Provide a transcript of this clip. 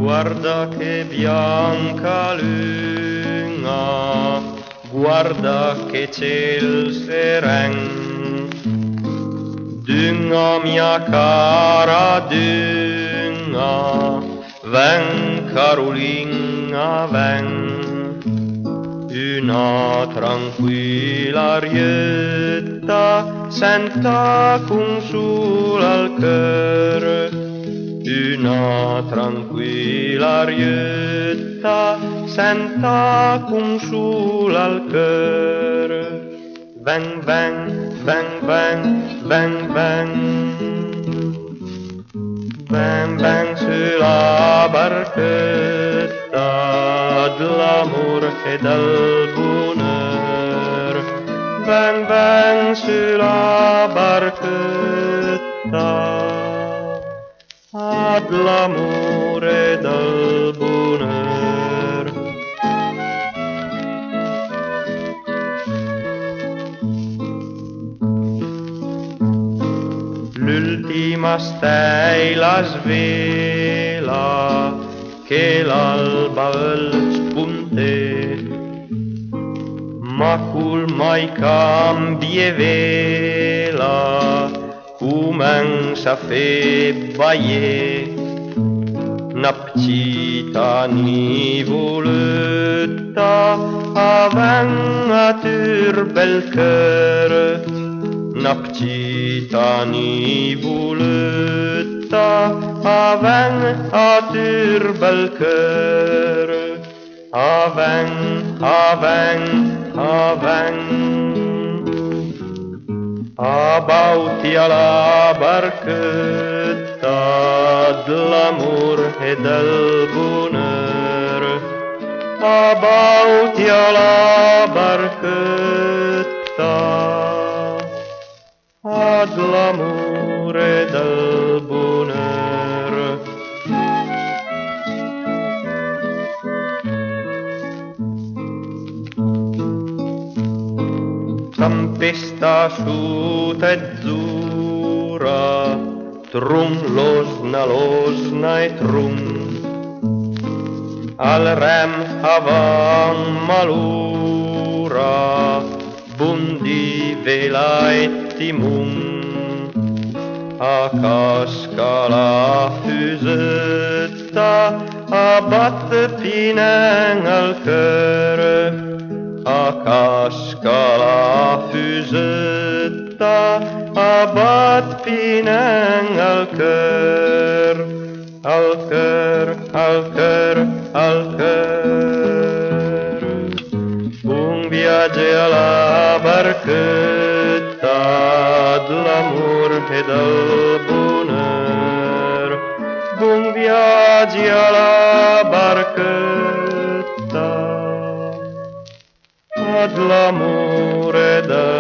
Guarda che bianca luna, guarda che ciel seren. Dunga mia cara dunga, ven Carolina ven. Una tranquilla arietta senta consola al cœur. Una tranquilla arietta senta consola al cœur. Ven, ven, ven, ven, ven, ven. Ven, ven sulla barchetta dell'amor e del bonheur. Ven, ven sulla barchetta dell'amore e del bonheur. L'ultima stella svela che l'alba il spunte, ma col mai cambie vela comença a fer ballar una petita nivoletta avant a bel cœur. Una petita nivoletta avant a bel cœur. Avant, avant, avant. Abbauti alla barchetta dell'amor e del bonheur. Abbauti alla barchetta dell'amore e del bonheur. Tempesta asciutta e azzurra, trum, losna e trum. Al rem avan malura, bundi vela e timon. A casca la fusetta, a batte pinen al cœur. A casca la fusetta, a bat pinen al cœur. Al cœur, al cœur, al cœur. Un viaggio alla barchetta dell'amor e del bonheur. Un viaggio alla barchetta dell'amore e del